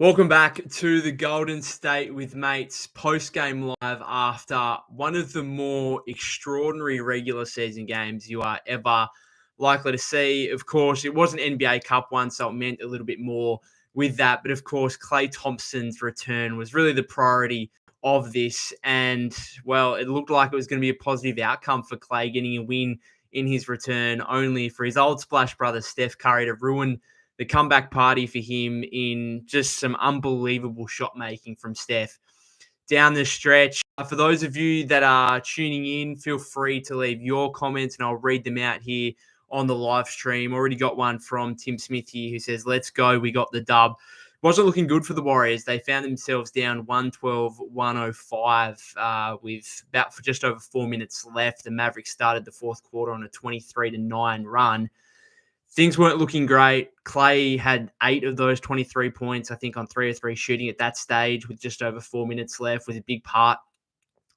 Welcome back to the Golden State with Mates post-game live after one of the more extraordinary regular season games you are ever likely to see. Of course, it was an NBA Cup one, so it meant a little bit more with that. But of course, Klay Thompson's return was really the priority of this. And, well, it looked like it was going to be a positive outcome for Klay getting a win in his return, only for his old splash brother Steph Curry to ruin the comeback party for him in just some unbelievable shot making from Steph down the stretch. For those of you that are tuning in, feel free to leave your comments and I'll read them out here on the live stream. Already got one from Tim Smith here who says, "Let's go, we got the dub." Wasn't looking good for the Warriors. They found themselves down 112-105 with about for just over 4 minutes left. The Mavericks started the fourth quarter on a 23-9 run. Things weren't looking great. Klay had 8 of those 23 points, I think, on 3 of 3 shooting at that stage with just over 4 minutes left, was a big part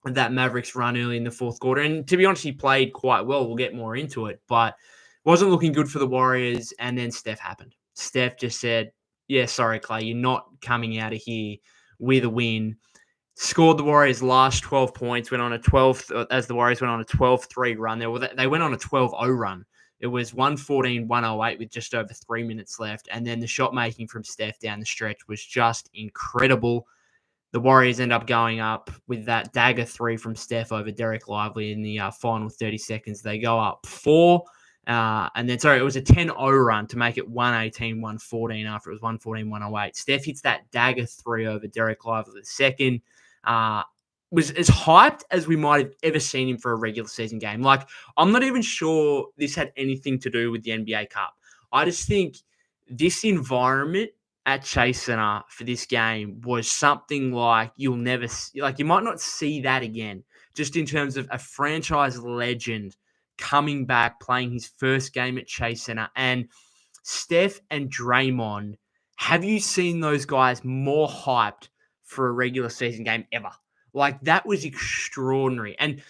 of that Mavericks run early in the fourth quarter. And to be honest, he played quite well. We'll get more into it, but wasn't looking good for the Warriors. And then Steph happened. Steph just said, "Yeah, sorry, Klay, you're not coming out of here with a win." Scored the Warriors' last 12 points, went on a 12, as the Warriors went on a 12-3 run. They went on a 12-0 run. It was 114-108 with just over 3 minutes left. And then the shot making from Steph down the stretch was just incredible. The Warriors end up going up with that dagger 3 from Steph over Derek Lively in the final 30 seconds. They go up 4. And then, it was a 10-0 run to make it 118-114 after it was 114-108. Steph hits that dagger 3 over Derek Lively the second. Was as hyped as we might have ever seen him for a regular season game. Like, I'm not even sure this had anything to do with the NBA Cup. I just think this environment at Chase Center for this game was something like you'll never see, like you might not see that again, just in terms of a franchise legend coming back, playing his first game at Chase Center. And Steph and Draymond, have you seen those guys more hyped for a regular season game ever? Like, that was extraordinary. And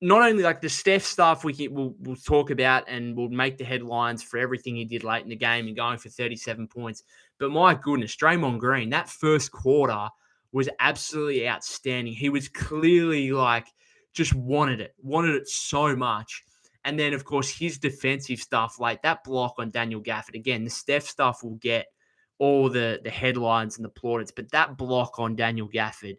not only like the Steph stuff we'll talk about and we'll make the headlines for everything he did late in the game and going for 37 points. But my goodness, Draymond Green, that first quarter was absolutely outstanding. He was clearly like just wanted it so much. And then, of course, his defensive stuff, like that block on Daniel Gafford. Again, the Steph stuff will get all the headlines and the plaudits, but that block on Daniel Gafford,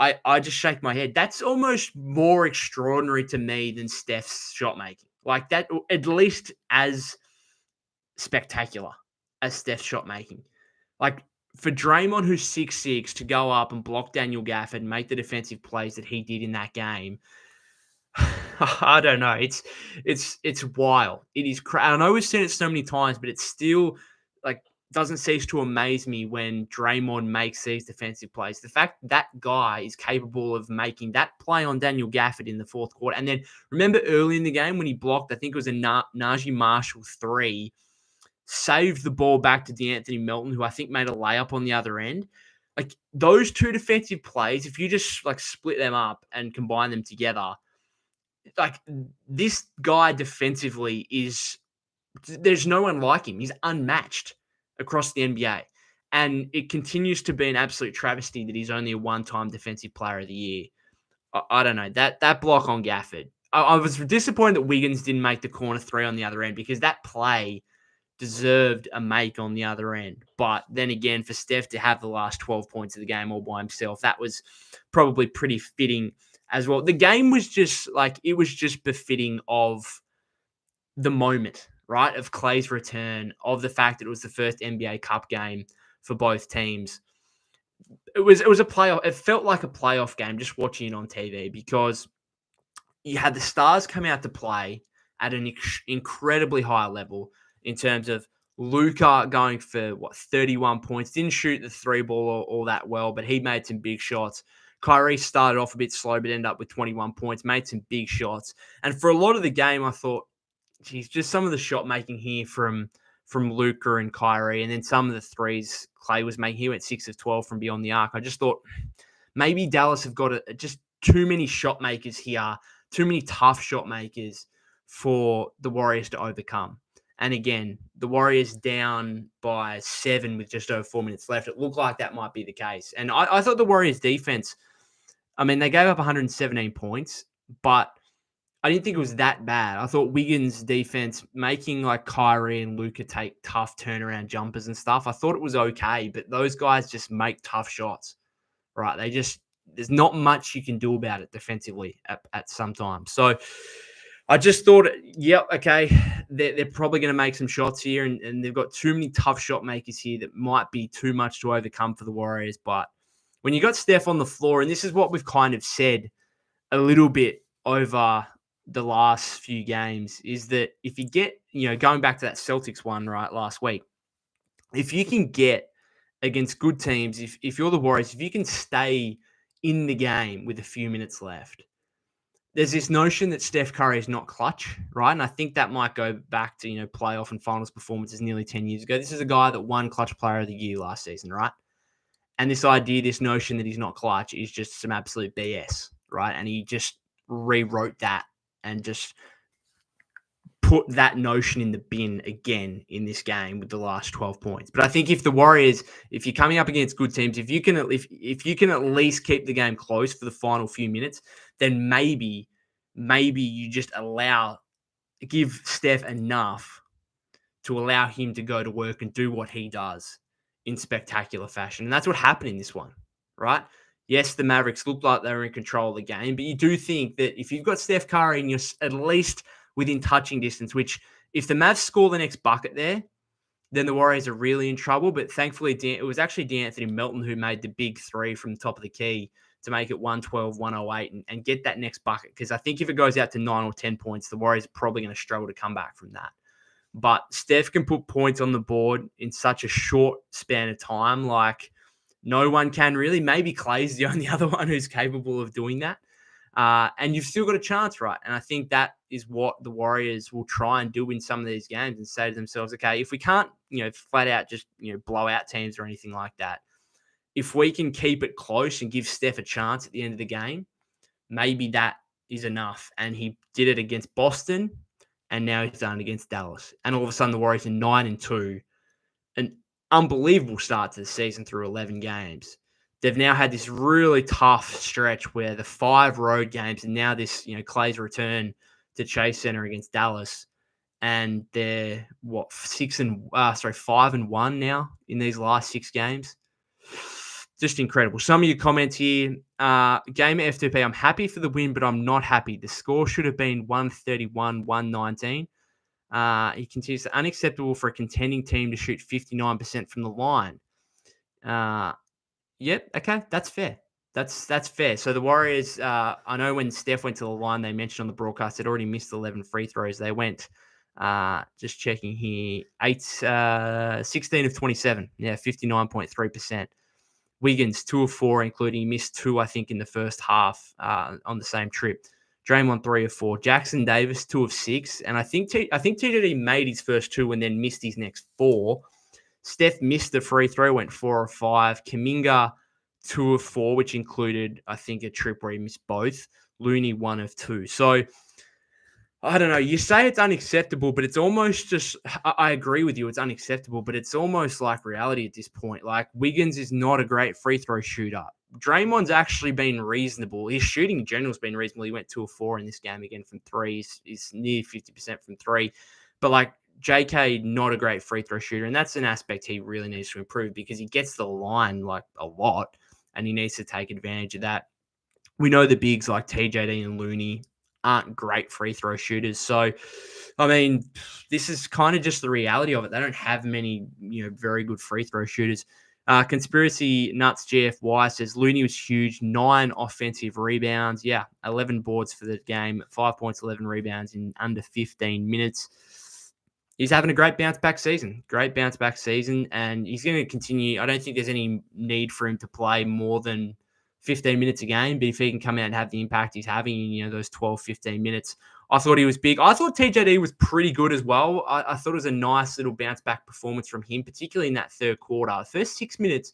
I just shake my head. That's almost more extraordinary to me than Steph's shot making. Like that, at least as spectacular as Steph's shot making. Like for Draymond, who's 6'6", to go up and block Daniel Gafford and make the defensive plays that he did in that game, I don't know. It's wild. It is. I know we've seen it so many times, but it's still like doesn't cease to amaze me when Draymond makes these defensive plays. The fact that guy is capable of making that play on Daniel Gafford in the fourth quarter. And then remember early in the game when he blocked, I think it was a Najee Marshall 3, saved the ball back to DeAnthony Melton, who I think made a layup on the other end. Like those two defensive plays, if you just like split them up and combine them together, like this guy defensively there's no one like him. He's unmatched across the NBA. And it continues to be an absolute travesty that he's only a one-time defensive player of the year. I don't know. That block on Gafford. I was disappointed that Wiggins didn't make the corner 3 on the other end because that play deserved a make on the other end. But then again, for Steph to have the last 12 points of the game all by himself, that was probably pretty fitting as well. The game was just it was just befitting of the moment, right? Of Klay's return, of the fact that it was the first NBA Cup game for both teams. It was a playoff. It felt like a playoff game just watching it on TV because you had the stars come out to play at an incredibly high level in terms of Luka going for 31 points. Didn't shoot the 3 ball all that well, but he made some big shots. Kyrie started off a bit slow, but ended up with 21 points, made some big shots. And for a lot of the game, I thought, geez, just some of the shot making here from Luka and Kyrie, and then some of the threes Klay was making. He went 6 of 12 from beyond the arc. I just thought maybe Dallas have got just too many shot makers here, too many tough shot makers for the Warriors to overcome. And again, the Warriors down by 7 with just over 4 minutes left. It looked like that might be the case. And I thought the Warriors defense, I mean, they gave up 117 points, but I didn't think it was that bad. I thought Wiggins' defense, making like Kyrie and Luka take tough turnaround jumpers and stuff, I thought it was okay, but those guys just make tough shots, right? There's not much you can do about it defensively at some time. So I just thought, yep, okay, they're probably going to make some shots here, and they've got too many tough shot makers here that might be too much to overcome for the Warriors. But when you got Steph on the floor, and this is what we've kind of said a little bit over the last few games, is that if you get, going back to that Celtics one, right, last week, if you can get against good teams, if you're the Warriors, if you can stay in the game with a few minutes left, there's this notion that Steph Curry is not clutch, right? And I think that might go back to, playoff and finals performances nearly 10 years ago. This is a guy that won Clutch Player of the Year last season, right? And this idea, this notion that he's not clutch is just some absolute BS, right? And he just rewrote that and just put that notion in the bin again in this game with the last 12 points. But I think if the Warriors, if you're coming up against good teams, if you can at least keep the game close for the final few minutes, then maybe you just give Steph enough to allow him to go to work and do what he does in spectacular fashion. And that's what happened in this one, right? Yes, the Mavericks looked like they were in control of the game, but you do think that if you've got Steph Curry and you're at least within touching distance, which if the Mavs score the next bucket there, then the Warriors are really in trouble. But thankfully, it was actually DeAnthony Melton who made the big three from the top of the key to make it 112, 108 and get that next bucket. Because I think if it goes out to 9 or 10 points, the Warriors are probably going to struggle to come back from that. But Steph can put points on the board in such a short span of time, like no one can really. Maybe Klay's the only other one who's capable of doing that. And you've still got a chance, right? And I think that is what the Warriors will try and do in some of these games and say to themselves, okay, if we can't, flat out just, blow out teams or anything like that, if we can keep it close and give Steph a chance at the end of the game, maybe that is enough. And he did it against Boston, and now he's done it against Dallas. And all of a sudden, the Warriors are 9-2, an unbelievable start to the season through 11 games. They've now had this really tough stretch where the 5 road games and now this, Klay's return to Chase Center against Dallas, and they're 5-1 now in these last 6 games. Just incredible. Some of your comments here. Game at F2P, I'm happy for the win, but I'm not happy. The score should have been 131-119. He continues, unacceptable for a contending team to shoot 59% from the line. Yep. Okay. That's fair. That's fair. So the Warriors, I know when Steph went to the line, they mentioned on the broadcast they'd already missed 11 free throws. They went, just checking here, 16 of 27. Yeah, 59.3%. Wiggins, 2 of 4, including he missed 2, I think, in the first half on the same trip. Draymond, 3 of 4. Jackson Davis, 2 of 6. And I think TJD made his first 2 and then missed his next 4. Steph missed the free throw, went 4 of 5. Kuminga, 2 of 4, which included, I think, a trip where he missed both. Looney, 1 of 2. So, I don't know. You say it's unacceptable, but it's almost just, I agree with you, it's unacceptable, but it's almost like reality at this point. Like, Wiggins is not a great free throw shooter. Draymond's actually been reasonable. His shooting in general has been reasonable. He went 2 of 4 in this game again from 3. He's near 50% from 3. But, like, JK, not a great free throw shooter, and that's an aspect he really needs to improve because he gets the line, like, a lot, and he needs to take advantage of that. We know the bigs like TJD and Looney aren't great free throw shooters. So, I mean, this is kind of just the reality of it. They don't have many, very good free throw shooters. Conspiracy Nuts GFY says Looney was huge, 9 offensive rebounds. Yeah, 11 boards for the game, 5 points, 11 rebounds in under 15 minutes. He's having a great bounce-back season. And he's going to continue. I don't think there's any need for him to play more than 15 minutes a game, but if he can come out and have the impact he's having in, those 12, 15 minutes, I thought he was big. I thought TJD was pretty good as well. I thought it was a nice little bounce-back performance from him, particularly in that third quarter. The first 6 minutes,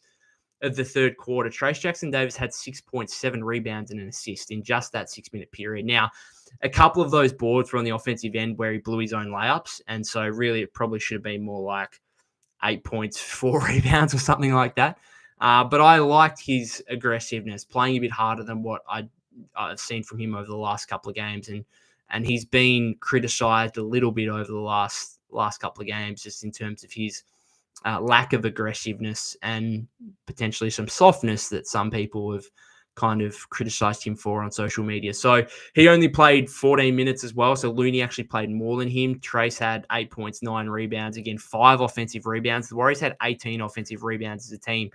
of the third quarter, Trayce Jackson-Davis had 6.7 rebounds and an assist in just that 6-minute period. Now, a couple of those boards were on the offensive end where he blew his own layups, and so really it probably should have been more like 8 points, 4 rebounds or something like that. But I liked his aggressiveness, playing a bit harder than what I've seen from him over the last couple of games, and he's been criticised a little bit over the last couple of games just in terms of his lack of aggressiveness and potentially some softness that some people have kind of criticised him for on social media. So he only played 14 minutes as well. So Looney actually played more than him. Trayce had 8 points, 9 rebounds. Again, 5 offensive rebounds. The Warriors had 18 offensive rebounds as a team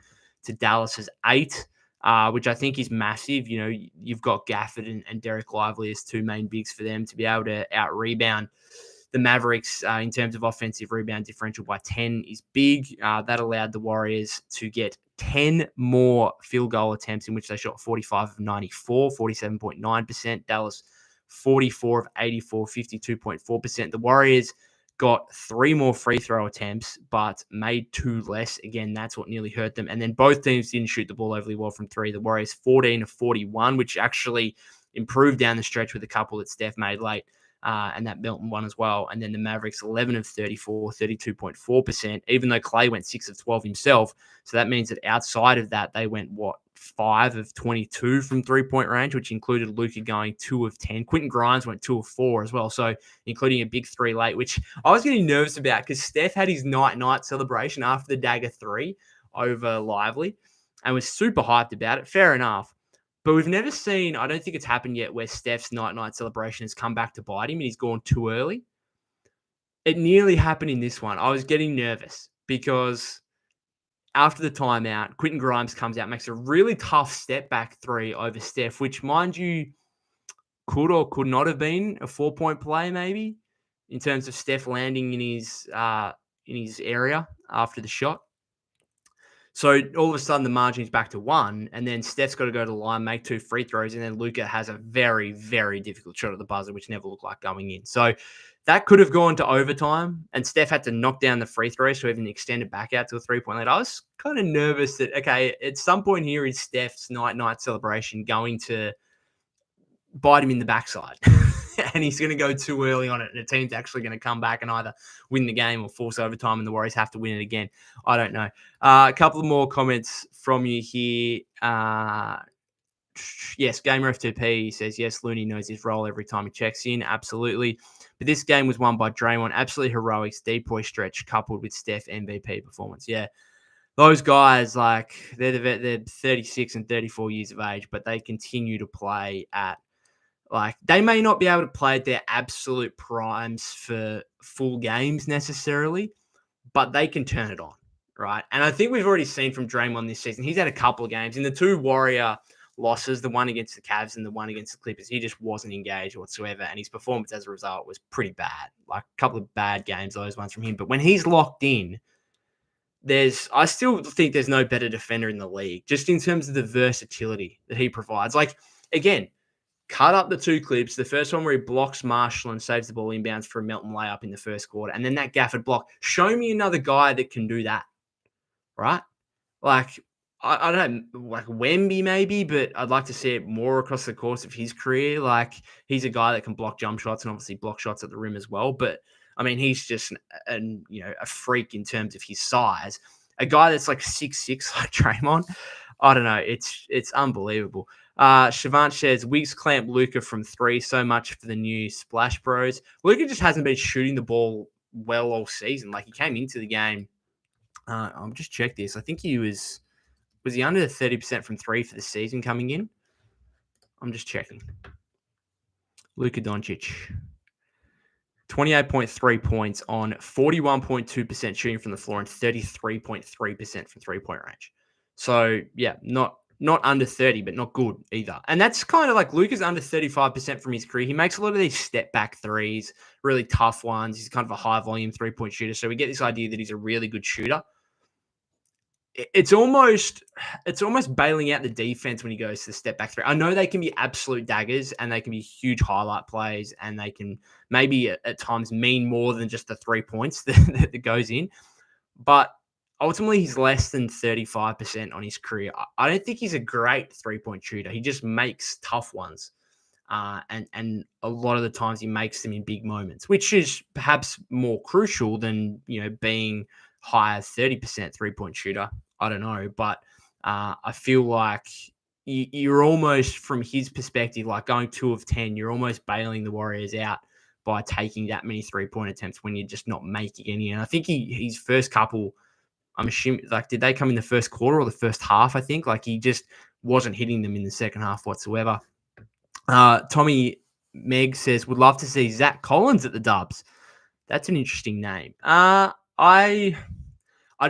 to Dallas's 8, which I think is massive. You know, you've got Gafford and Derek Lively as 2 main bigs for them to be able to out-rebound the Mavericks in terms of offensive rebound differential by 10 is big. That allowed the Warriors to get 10 more field goal attempts in which they shot 45 of 94, 47.9%. Dallas, 44 of 84, 52.4%. The Warriors got 3 more free throw attempts, but made 2 less. Again, that's what nearly hurt them. And then both teams didn't shoot the ball overly well from 3. The Warriors, 14 of 41, which actually improved down the stretch with a couple that Steph made late. And that Milton one as well. And then the Mavericks, 11 of 34, 32.4%, even though Klay went 6 of 12 himself. So that means that outside of that, they went, 5 of 22 from three-point range, which included Luka going 2 of 10. Quentin Grimes went 2 of 4 as well, so including a big 3 late, which I was getting nervous about because Steph had his night-night celebration after the dagger 3 over Lively and was super hyped about it. Fair enough. But we've never seen, I don't think it's happened yet, where Steph's night-night celebration has come back to bite him and he's gone too early. It nearly happened in this one. I was getting nervous because after the timeout, Quentin Grimes comes out, makes a really tough step-back 3 over Steph, which, mind you, could or could not have been a 4-point play maybe in terms of Steph landing in his area after the shot. So all of a sudden, the margin's back to 1, and then Steph's got to go to the line, make 2 free throws, and then Luka has a very, very difficult shot at the buzzer, which never looked like going in. So that could have gone to overtime, and Steph had to knock down the free throws to even extend it back out to a 3-point lead. I was kind of nervous that, okay, at some point here is Steph's night-night celebration going to bite him in the backside. And he's going to go too early on it, and the team's actually going to come back and either win the game or force overtime, and the Warriors have to win it again. I don't know. A couple of more comments from you here. Yes, Gamer F2P says, yes, Looney knows his role every time he checks in. Absolutely. But this game was won by Draymond. Absolutely heroics, depoy stretch coupled with Steph MVP performance. Yeah. Those guys, like, they're 36 and 34 years of age, but they continue to play at, like, they may not be able to play at their absolute primes for full games necessarily, but they can turn it on, right? And I think we've already seen from Draymond this season, he's had a couple of games. In the 2 Warrior losses, the one against the Cavs and the one against the Clippers, he just wasn't engaged whatsoever, and his performance as a result was pretty bad. Like, a couple of bad games, those ones from him. But when he's locked in, I still think there's no better defender in the league, just in terms of the versatility that he provides. Like, again, cut up the 2 clips. The first one where he blocks Marshall and saves the ball inbounds for a Melton layup in the first quarter. And then that Gafford block. Show me another guy that can do that, right? Like, I don't know, like Wemby maybe, but I'd like to see it more across the course of his career. Like, he's a guy that can block jump shots and obviously block shots at the rim as well. But, I mean, he's just a freak in terms of his size. A guy that's like 6'6", like Draymond, I don't know. It's unbelievable. Shavant says, Wiggs clamp Luka from 3, so much for the new Splash Bros. Luka just hasn't been shooting the ball well all season. Like, he came into the game. I'll just check this. I think he was he under 30% from 3 for the season coming in? I'm just checking. Luka Doncic. 28.3 points on 41.2% shooting from the floor and 33.3% from 3-point range. So, yeah, not under 30, but not good either. And that's kind of like Luka's under 35% from his career. He makes a lot of these step-back threes, really tough ones. He's kind of a high-volume 3-point shooter. So we get this idea that he's a really good shooter. It's almost bailing out the defense when he goes to the step-back 3. I know they can be absolute daggers and they can be huge highlight plays and they can maybe at times mean more than just the 3 points that goes in. But ultimately he's less than 35% on his career. I don't think he's a great 3-point shooter. He just makes tough ones. And a lot of the times he makes them in big moments, which is perhaps more crucial than, being higher 30% 3-point shooter. I don't know, but I feel like you're almost, from his perspective, like going 2 of 10, you're almost bailing the Warriors out by taking that many 3-point attempts when you're just not making any. And I think his first couple, I'm assuming, like, did they come in the first quarter or the first half? I think like he just wasn't hitting them in the second half whatsoever. Tommy Meg says, would love to see Zach Collins at the Dubs. That's an interesting name. I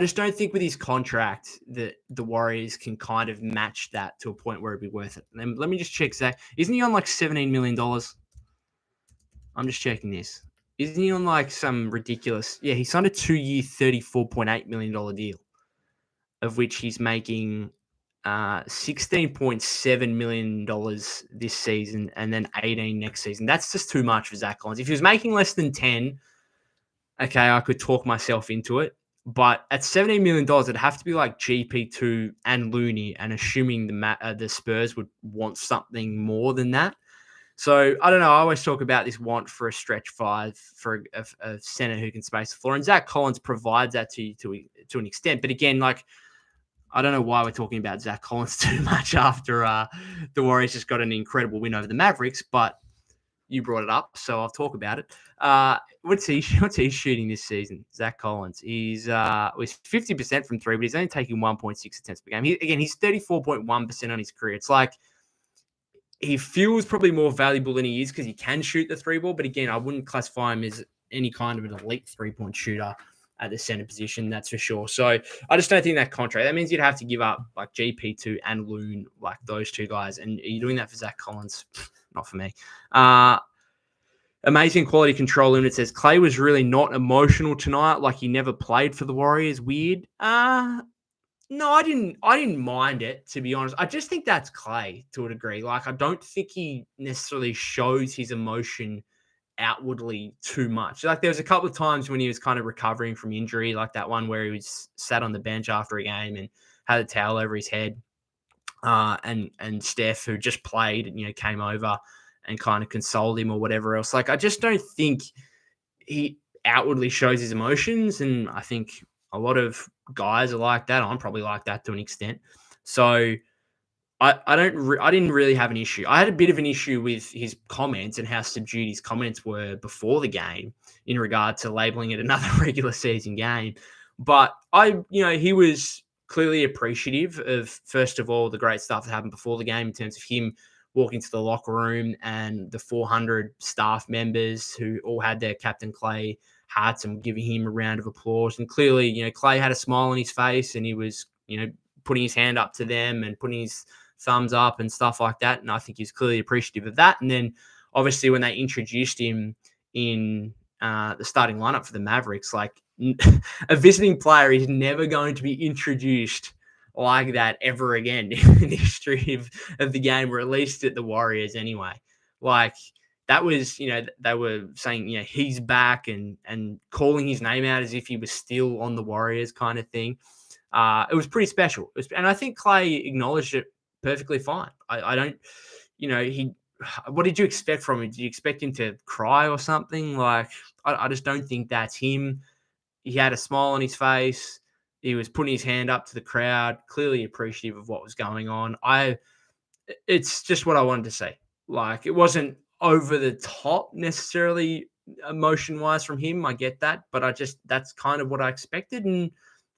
just don't think with his contract that the Warriors can kind of match that to a point where it'd be worth it. And let me just check, Zach. Isn't he on like $17 million? I'm just checking this. Isn't he on like some ridiculous... Yeah, he signed a 2-year, $34.8 million deal, of which he's making $16.7 million this season and then 18 next season. That's just too much for Zach Collins. If he was making less than 10, okay, I could talk myself into it. But at $17 million, it'd have to be like GP2 and Looney, and assuming the Spurs would want something more than that. So, I don't know. I always talk about this want for a stretch five, for a center who can space the floor. And Zach Collins provides that to you to an extent. But again, like, I don't know why we're talking about Zach Collins too much after the Warriors just got an incredible win over the Mavericks, but you brought it up, so I'll talk about it. What's he shooting this season? Zach Collins. He's 50% from three, but he's only taking 1.6 attempts per game. He's 34.1% on his career. It's like he feels probably more valuable than he is because he can shoot the three ball, but again, I wouldn't classify him as any kind of an elite 3-point shooter at the center position, that's for sure. So I just don't think that contract, that means you'd have to give up like GP2 and Loon, like those two guys. And are you doing that for Zach Collins? Not for me. Amazing quality control limit says Klay was really not emotional tonight, like he never played for the Warriors. Weird. No, I didn't mind it, to be honest. I just think that's Klay to a degree. Like, I don't think he necessarily shows his emotion outwardly too much. Like, there was a couple of times when he was kind of recovering from injury, like that one where he was sat on the bench after a game and had a towel over his head. And Steph, who just played, came over and kind of consoled him or whatever else. Like, I just don't think he outwardly shows his emotions. And I think a lot of guys are like that. I'm probably like that to an extent. So I didn't really have an issue. I had a bit of an issue with his comments and how subdued his comments were before the game in regard to labeling it another regular season game. But he was clearly appreciative of, first of all, the great stuff that happened before the game in terms of him walking to the locker room and the 400 staff members who all had their captain Klay hats and giving him a round of applause. And clearly, Klay had a smile on his face and he was, putting his hand up to them and putting his thumbs up and stuff like that. And I think he's clearly appreciative of that. And then obviously when they introduced him in the starting lineup for the Mavericks, like a visiting player is never going to be introduced like that ever again in the history of the game, or at least at the Warriors anyway. Like, that was, they were saying, he's back and calling his name out as if he was still on the Warriors kind of thing. It was pretty special. And I think Klay acknowledged it perfectly fine. I don't, what did you expect from him? Did you expect him to cry or something? Like, I just don't think that's him. He had a smile on his face. He was putting his hand up to the crowd, clearly appreciative of what was going on. It's just what I wanted to say. Like, it wasn't over the top necessarily emotion-wise from him. I get that, but that's kind of what I expected, and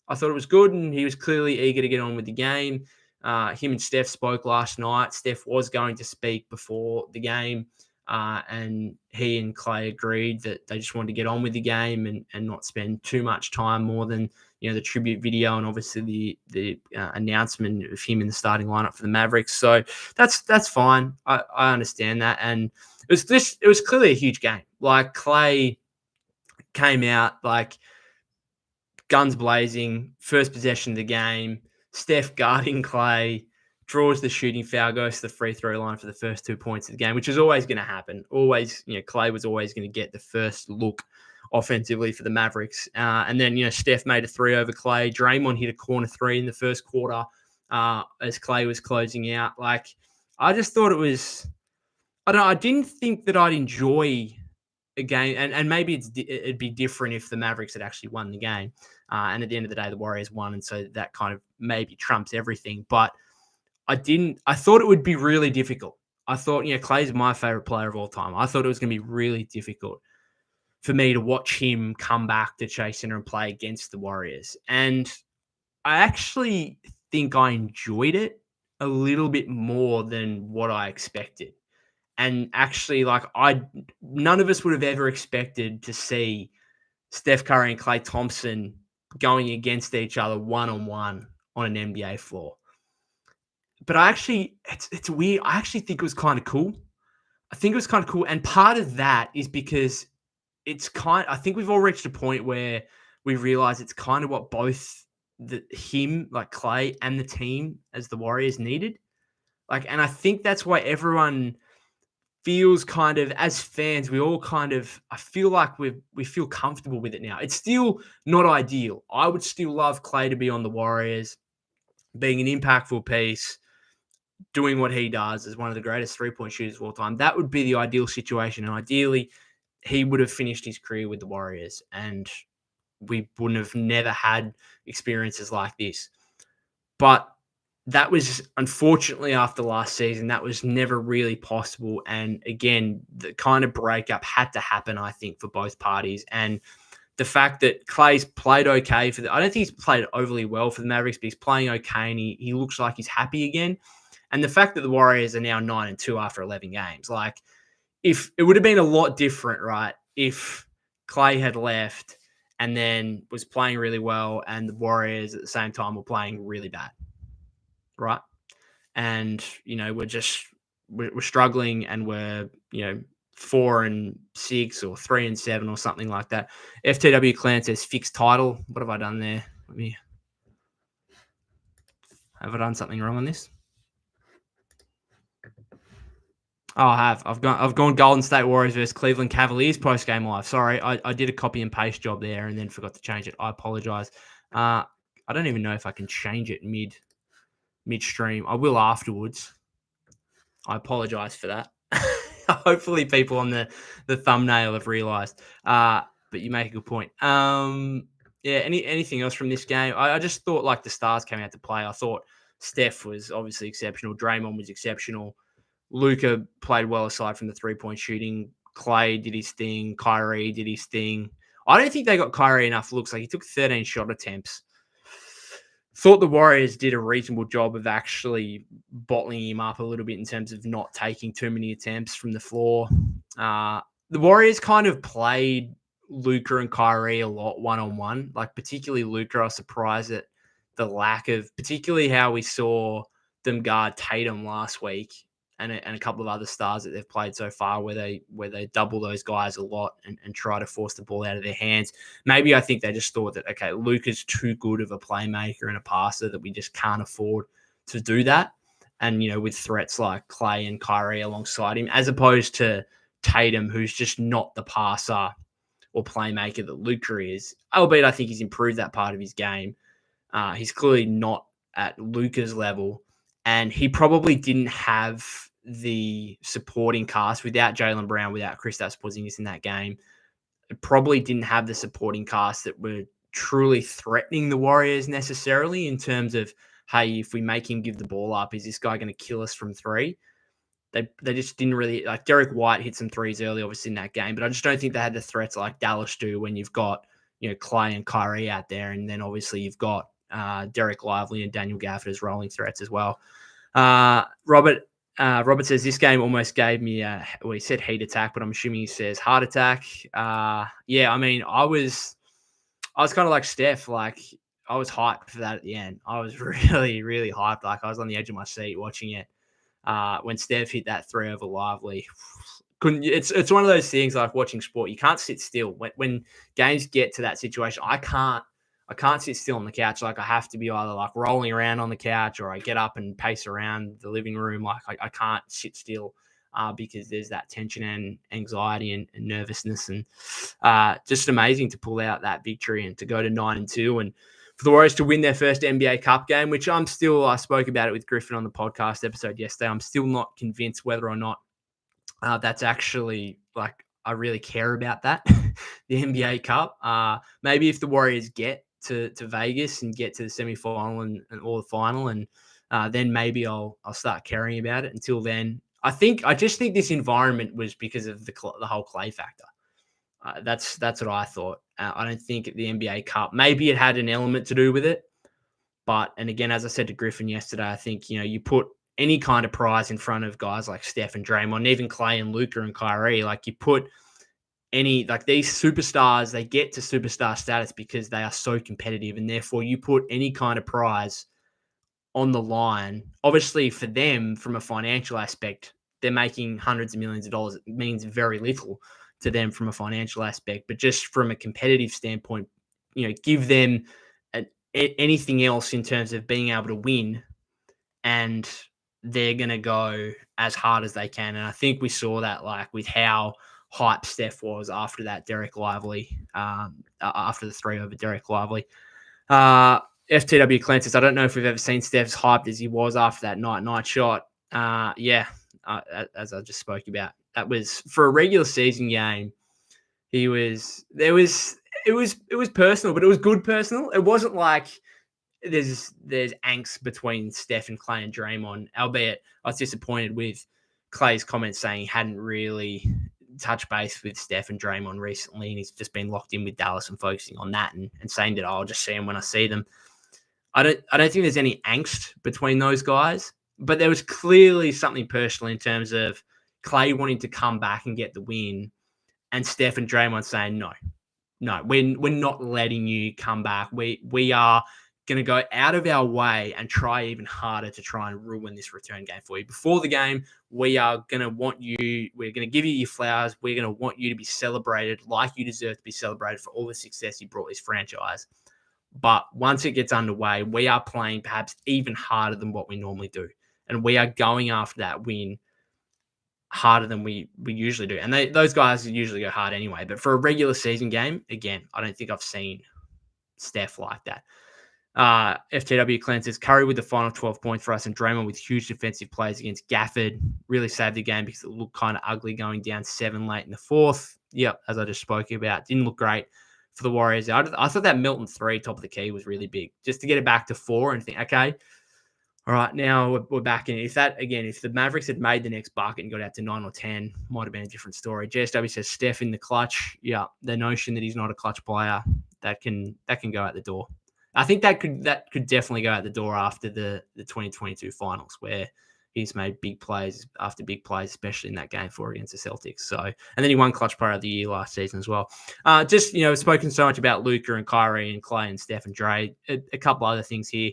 I thought it was good, and he was clearly eager to get on with the game. Him and Steph spoke last night. Steph was going to speak before the game, and he and Klay agreed that they just wanted to get on with the game and not spend too much time more than the tribute video and obviously the announcement of him in the starting lineup for the Mavericks. So that's fine. I understand that, and it was clearly a huge game. Like, Klay came out like guns blazing, first possession of the game. Steph guarding Klay, draws the shooting foul, goes to the free throw line for the first 2 points of the game, which is always going to happen. Always, Klay was always going to get the first look offensively for the Mavericks. And then, Steph made a 3 over Klay. Draymond hit a corner 3 in the first quarter as Klay was closing out. Like, I just thought it was, I don't know, I didn't think that I'd enjoy a game, and maybe it'd be different if the Mavericks had actually won the game. And at the end of the day, the Warriors won, and so that kind of maybe trumps everything. But I thought it would be really difficult. I thought, Klay's my favorite player of all time. I thought it was going to be really difficult for me to watch him come back to Chase Center and play against the Warriors. And I actually think I enjoyed it a little bit more than what I expected. And actually, none of us would have ever expected to see Steph Curry and Klay Thompson going against each other one-on-one on an NBA floor. But it's weird. I actually think it was kind of cool. And part of that is because I think we've all reached a point where we realize it's kind of what both Klay, and the team as the Warriors needed. And I think that's why everyone feels kind of, as fans, we all kind of, I feel like we feel comfortable with it now. It's still not ideal. I would still love Klay to be on the Warriors, being an impactful piece, doing what he does as one of the greatest three-point shooters of all time. That would be the ideal situation. And ideally, he would have finished his career with the Warriors, and we wouldn't have never had experiences like this. But that was, unfortunately, after last season, that was never really possible. And again, the kind of breakup had to happen, I think, for both parties. And the fact that Klay's played okay I don't think he's played overly well for the Mavericks, but he's playing okay, and he looks like he's happy again. And the fact that the Warriors are now 9-2 after 11 games, if it would have been a lot different, right? If Klay had left and then was playing really well, and the Warriors at the same time were playing really bad. Right. And, we're struggling, and we're, 4-6 or 3-7 or something like that. FTW Clan says fixed title. What have I done there? Have I done something wrong on this? Oh, I have. I've gone Golden State Warriors versus Cleveland Cavaliers post-game live. Sorry, I did a copy and paste job there and then forgot to change it. I apologize. I don't even know if I can change it midstream. I will afterwards. I apologize for that. Hopefully people on the thumbnail have realized. But you make a good point. Anything else from this game? I just thought the stars came out to play. I thought Steph was obviously exceptional. Draymond was exceptional. Luka played well aside from the three-point shooting. Klay did his thing. Kyrie did his thing. I don't think they got Kyrie enough looks. He took 13 shot attempts. Thought the Warriors did a reasonable job of actually bottling him up a little bit in terms of not taking too many attempts from the floor. The Warriors kind of played Luka and Kyrie a lot one-on-one. Particularly Luka, I was surprised at the lack of, particularly how we saw them guard Tatum last week and a couple of other stars that they've played so far where they double those guys a lot and try to force the ball out of their hands. Maybe I think they just thought that, okay, Luka's too good of a playmaker and a passer that we just can't afford to do that. And, with threats like Klay and Kyrie alongside him, as opposed to Tatum, who's just not the passer or playmaker that Luka is, albeit I think he's improved that part of his game. He's clearly not at Luka's level. And he probably didn't have the supporting cast without Jaylen Brown, without Kristaps Porzingis in that game. It probably didn't have the supporting cast that were truly threatening the Warriors necessarily in terms of, hey, if we make him give the ball up, is this guy going to kill us from three? They just didn't really, Derek White hit some threes early, obviously, in that game, but I just don't think they had the threats like Dallas do when you've got, Klay and Kyrie out there, and then obviously you've got Derek Lively and Daniel Gafford as rolling threats as well. Robert says this game almost gave me he said heat attack, but I'm assuming he says heart attack. I was kind of like Steph. I was hyped for that at the end. I was really, really hyped. I was on the edge of my seat watching it. When Steph hit that 3 over Lively. It's one of those things like watching sport. You can't sit still. When games get to that situation, I can't sit still on the couch. I have to be either rolling around on the couch or I get up and pace around the living room. I can't sit still. because there's that tension and anxiety and nervousness, and just amazing to pull out that victory and to go to 9-2, and for the Warriors to win their first NBA Cup game, which I spoke about it with Griffin on the podcast episode yesterday. I'm still not convinced whether or not that's actually like I really care about that, the NBA Cup. Maybe if the Warriors get to Vegas and get to the semifinal and or the final, and then maybe I'll start caring about it. Until then, I just think this environment was because of the whole Klay factor. That's what I thought. I don't think the NBA Cup, maybe it had an element to do with it. But, and again, as I said to Griffin yesterday, I think, you put any kind of prize in front of guys like Steph and Draymond, and even Klay and Luka and Kyrie, like you put these superstars, they get to superstar status because they are so competitive. And therefore you put any kind of prize on the line. Obviously for them, from a financial aspect, they're making hundreds of millions of dollars. It means very little to them from a financial aspect, but just from a competitive standpoint, give them anything else in terms of being able to win, and they're going to go as hard as they can. And I think we saw that, like, with how hype Steph was after that Derek Lively, after the 3 over Derek Lively. FTW Klay'S, I don't know if we've ever seen Steph's hyped as he was after that night shot. As I just spoke about, that was for a regular season game. It was personal, but it was good personal. It wasn't like there's angst between Steph and Klay and Draymond, albeit I was disappointed with Klay's comments saying he hadn't really touched base with Steph and Draymond recently, and he's just been locked in with Dallas and focusing on that, and saying that I'll just see them when I see them. I don't think there's any angst between those guys, but there was clearly something personal in terms of Klay wanting to come back and get the win, and Steph and Draymond saying, no, we're not letting you come back. We are going to go out of our way and try even harder to try and ruin this return game for you. Before the game, we're going to give you your flowers. We're going to want you to be celebrated like you deserve to be celebrated for all the success you brought this franchise. But once it gets underway, we are playing perhaps even harder than what we normally do. And we are going after that win harder than we usually do. And those guys usually go hard anyway. But for a regular season game, again, I don't think I've seen Steph like that. FTW Klay'S says Curry with the final 12 points for us, and Draymond with huge defensive plays against Gafford really saved the game because it looked kind of ugly going down 7 late in the fourth. Yep, as I just spoke about, didn't look great for the Warriors. I thought that Milton 3 top of the key was really big, just to get it back to 4 and think, okay, all right, now we're back in. If the Mavericks had made the next bucket and got out to 9 or 10, might have been a different story. JSW says Steph in the clutch. Yeah, the notion that he's not a clutch player, that can go out the door. I think that could definitely go out the door after the 2022 finals, where he's made big plays after big plays, especially in that game 4 against the Celtics. So, and then he won Clutch Player of the Year last season as well. Spoken so much about Luka and Kyrie and Klay and Steph and Dre. A couple other things here.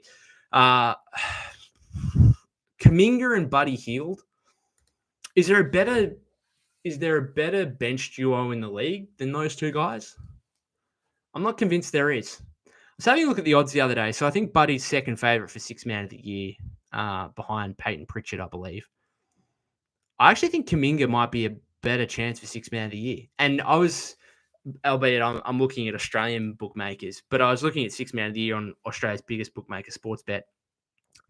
Kuminga and Buddy Hield. Is there a better bench duo in the league than those two guys? I'm not convinced there is. I was having a look at the odds the other day. So I think Buddy's second favorite for 6th man of the year, behind Peyton Pritchard, I believe. I actually think Kuminga might be a better chance for 6th man of the year. And albeit I'm looking at Australian bookmakers, but I was looking at 6th man of the year on Australia's biggest bookmaker, Sportsbet.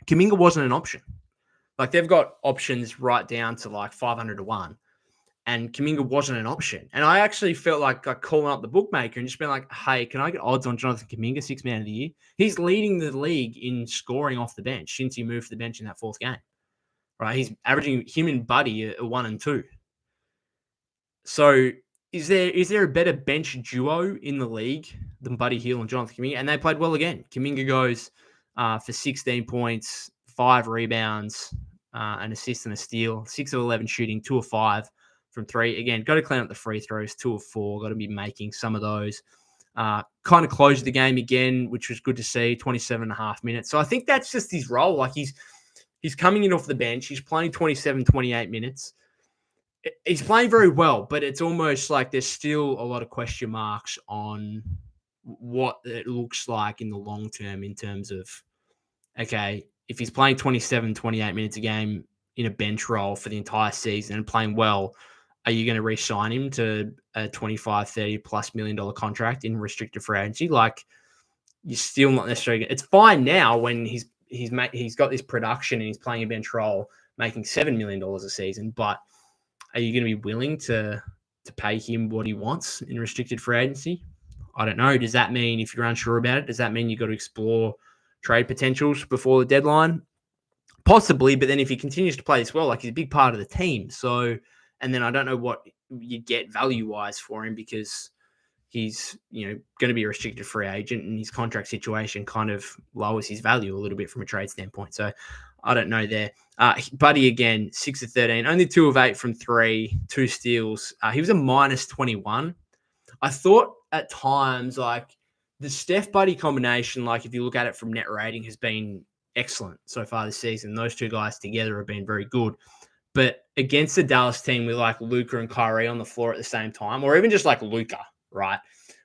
Kuminga wasn't an option. Like, they've got options right down to like 500 to 1. And Kuminga wasn't an option. And I actually felt like calling up the bookmaker and just being like, hey, can I get odds on Jonathan Kuminga, 6th man of the year? He's leading the league in scoring off the bench since he moved to the bench in that 4th game. Right? He's averaging, him and Buddy are 1 and 2. So is there a better bench duo in the league than Buddy Hield and Jonathan Kuminga? And they played well again. Kuminga goes for 16 points, 5 rebounds, an assist and a steal, 6 of 11 shooting, 2 of 5 from 3. Again, got to clean up the free throws, 2 of 4. Got to be making some of those. Kind of closed the game again, which was good to see, 27.5 minutes. So I think that's just his role. Like, he's coming in off the bench. He's playing 27, 28 minutes. He's playing very well, but it's almost like there's still a lot of question marks on what it looks like in the long term in terms of, okay, if he's playing 27, 28 minutes a game, in a bench role for the entire season and playing well, are you going to re-sign him to a 25, 30 plus $1 million contract in restricted free agency? Like, you're still not necessarily. It's fine now when he's got this production and he's playing a bench role, making $7 million a season. But are you going to be willing to pay him what he wants in restricted free agency? I don't know. Does that mean, if you're unsure about it, does that mean you've got to explore trade potentials before the deadline? Possibly, but then if he continues to play this well, like, he's a big part of the team. So, and then I don't know what you get value-wise for him, because he's, going to be a restricted free agent, and his contract situation kind of lowers his value a little bit from a trade standpoint. So I don't know there. Buddy, again, 6 of 13, only 2 of 8 from 3, 2 steals. He was a minus 21. I thought at times, like, the Steph Buddy combination, like, if you look at it from net rating, has been excellent so far this season. Those two guys together have been very good. But against the Dallas team with, like, Luka and Kyrie on the floor at the same time, or even just like Luka, right,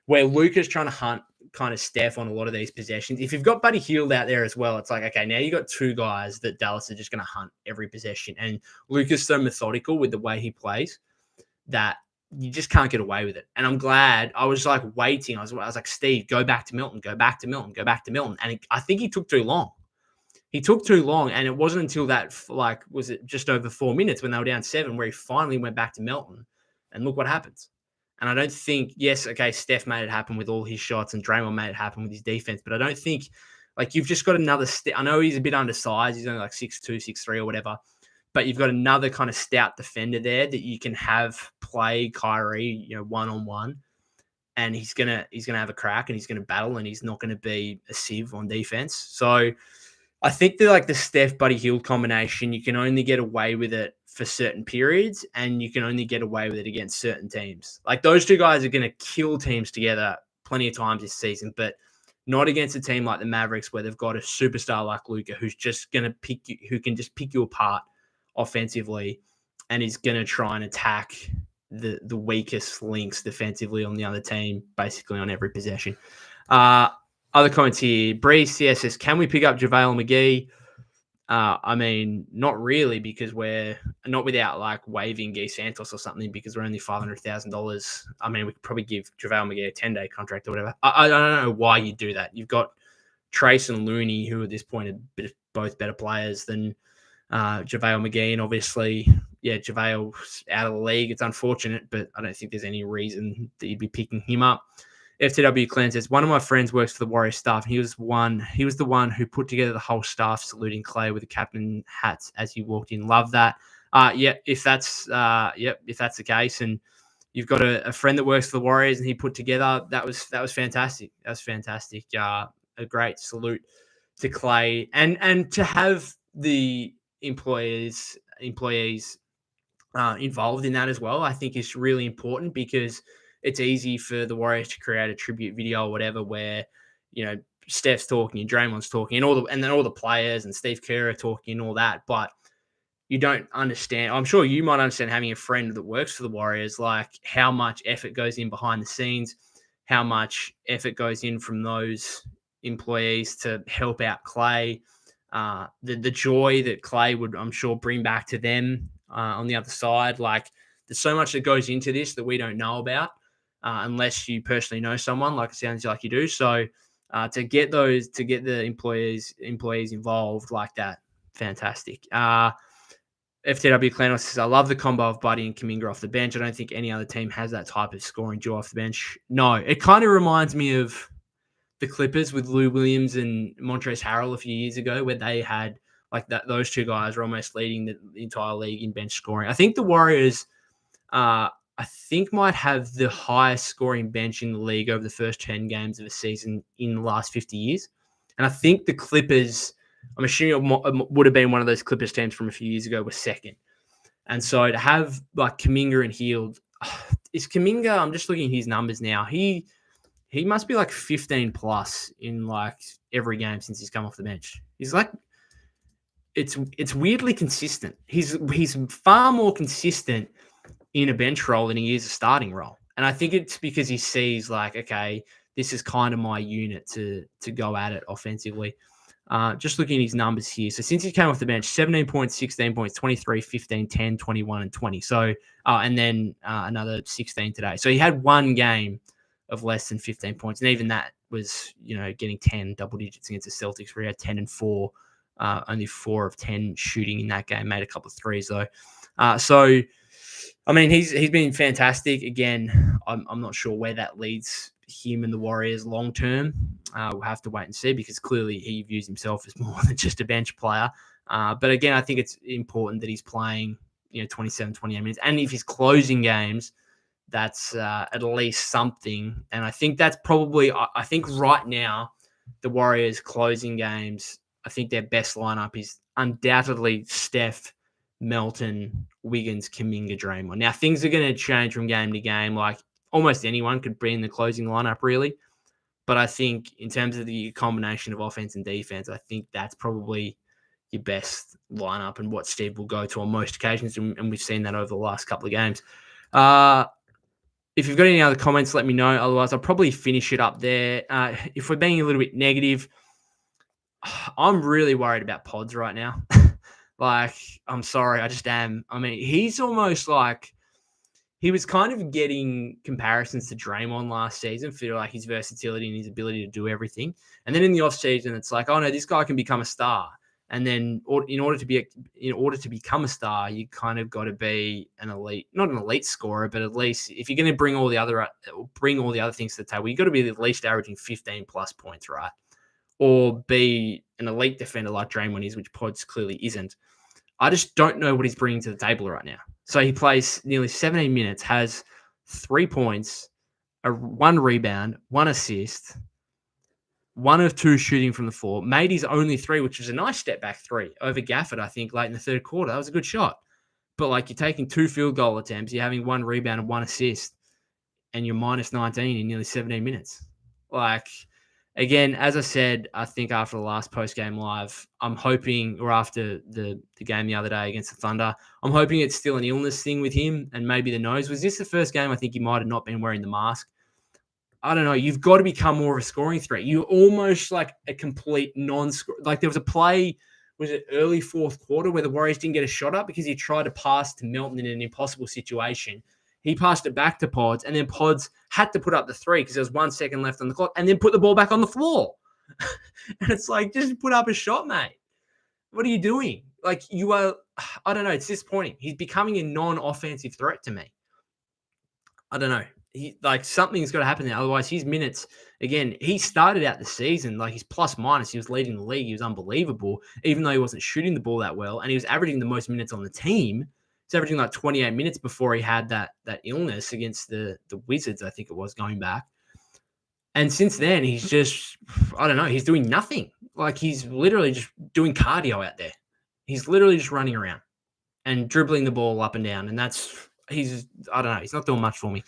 where Luka's trying to hunt kind of Steph on a lot of these possessions. If you've got Buddy Hield out there as well, it's like, okay, now you got 2 guys that Dallas are just going to hunt every possession. And Luka's so methodical with the way he plays that you just can't get away with it. And I'm glad. I was like waiting. I was like, Steve, go back to Milton, go back to Milton, go back to Milton. And I think he took too long. He took too long, and it wasn't until that, like, was it just over 4 minutes when they were down 7 where he finally went back to Milton, and look what happens. And I don't think, yes, okay, Steph made it happen with all his shots, and Draymond made it happen with his defense, but I don't think, like, you've just got another I know he's a bit undersized. He's only like 6'2", 6'3", or whatever, but you've got another kind of stout defender there that you can have play Kyrie, one-on-one, and he's gonna have a crack, and he's gonna battle, and he's not gonna be a sieve on defense. So I think that, like, the Steph Buddy Hield combination, you can only get away with it for certain periods, and you can only get away with it against certain teams. Like, those two guys are going to kill teams together plenty of times this season, but not against a team like the Mavericks, where they've got a superstar like Luka who's just going to pick you, who can just pick you apart offensively, and is going to try and attack the weakest links defensively on the other team, basically on every possession. Other comments here. Breeze CS says, can we pick up JaVale McGee? I mean, not really, because we're not without, like, waiving Guy Santos or something, because we're only $500,000. I mean, we could probably give JaVale McGee a 10-day contract or whatever. I don't know why you do that. You've got Trace and Looney, who at this point are both better players than JaVale McGee. And obviously, yeah, JaVale's out of the league. It's unfortunate, but I don't think there's any reason that you'd be picking him up. FTW Clan says, one of my friends works for the Warriors staff. And he was the one who put together the whole staff saluting Klay with the captain hats as he walked in. Love that. If that's the case, and you've got a friend that works for the Warriors and he put together, that was fantastic. That was fantastic. A great salute to Klay, and to have the employees involved in that as well, I think is really important, because it's easy for the Warriors to create a tribute video or whatever where, Steph's talking and Draymond's talking and then all the players and Steve Kerr are talking and all that. But you don't understand. I'm sure you might understand, having a friend that works for the Warriors, like, how much effort goes in behind the scenes, how much effort goes in from those employees to help out Klay, the joy that Klay would, I'm sure, bring back to them on the other side. Like, there's so much that goes into this that we don't know about. Unless you personally know someone, like it sounds like you do. So to get the employees involved like that, fantastic. FTW Clan says, I love the combo of Buddy and Kuminga off the bench. I don't think any other team has that type of scoring duo off the bench. No, it kind of reminds me of the Clippers with Lou Williams and Montrezl Harrell a few years ago, where they had, like, that. Those two guys were almost leading the entire league in bench scoring. I think the Warriors might have the highest scoring bench in the league over the first 10 games of a season in the last 50 years. And I think the Clippers, I'm assuming it would have been one of those Clippers teams from a few years ago, was second. And so to have, like, Kuminga and Hield, is Kuminga, I'm just looking at his numbers now. He must be like 15 plus in, like, every game since he's come off the bench. He's like, it's weirdly consistent. He's far more consistent in a bench role than he is a starting role. And I think it's because he sees, like, okay, this is kind of my unit to go at it offensively. Just looking at his numbers here. So since he came off the bench, 17 points, 16 points, 23, 15, 10, 21, and 20. So, and then another 16 today. So he had one game of less than 15 points. And even that was, getting 10 double digits against the Celtics, where he had 10 and 4, only 4 of 10 shooting in that game, made a couple of threes though. So, I mean, he's been fantastic. Again, I'm not sure where that leads him and the Warriors long term. We'll have to wait and see, because clearly he views himself as more than just a bench player. But again, I think it's important that he's playing 27, 28 minutes. And if he's closing games, that's at least something. And I think that's probably, I think right now, the Warriors closing games, I think their best lineup is undoubtedly Steph, Melton, Wiggins, Kuminga, Draymond. Now, things are going to change from game to game. Like, almost anyone could be in the closing lineup, really. But I think in terms of the combination of offense and defense, I think that's probably your best lineup and what Steve will go to on most occasions. And we've seen that over the last couple of games. If you've got any other comments, let me know. Otherwise, I'll probably finish it up there. If we're being a little bit negative, I'm really worried about Pods right now. Like, I'm sorry, I just am. I mean, he's almost like, he was kind of getting comparisons to Draymond last season for like his versatility and his ability to do everything. And then in the offseason, it's like, oh no, this guy can become a star. And then in order to become a star, you kind of got to be an elite, not an elite scorer, but at least if you're going to bring all the other things to the table, you got to be at least averaging 15 plus points, right? Or be an elite defender like Draymond is, which Pods clearly isn't. I just don't know what he's bringing to the table right now. So he plays nearly 17 minutes, has 3 points, 1 rebound, 1 assist, 1 of 2 shooting from the floor, made his only 3, which was a nice step back 3 over Gafford, I think, late in the third quarter. That was a good shot. But like, you're taking 2 field goal attempts, you're having 1 rebound and 1 assist, and you're minus 19 in nearly 17 minutes. Like, again, as I said, I think after the last post-game live, I'm hoping, or after the game the other day against the Thunder, I'm hoping it's still an illness thing with him and maybe the nose. Was this the first game I think he might have not been wearing the mask? I don't know. You've got to become more of a scoring threat. You're almost like a complete non-score. Like, there was a play, was it early fourth quarter, where the Warriors didn't get a shot up because he tried to pass to Melton in an impossible situation. He passed it back to Pods, and then Pods had to put up the 3 because there was 1 second left on the clock, and then put the ball back on the floor. And it's like, just put up a shot, mate. What are you doing? Like, you are, I don't know, it's disappointing. He's becoming a non-offensive threat to me. I don't know. Something's got to happen there. Otherwise, his minutes, again, he started out the season, like his plus minus, he was leading the league. He was unbelievable, even though he wasn't shooting the ball that well. And he was averaging the most minutes on the team. He's averaging like 28 minutes before he had that illness against the Wizards, I think it was, going back. And since then, he's just, I don't know, he's doing nothing. Like, he's literally just doing cardio out there. He's literally just running around and dribbling the ball up and down. And he's not doing much for me.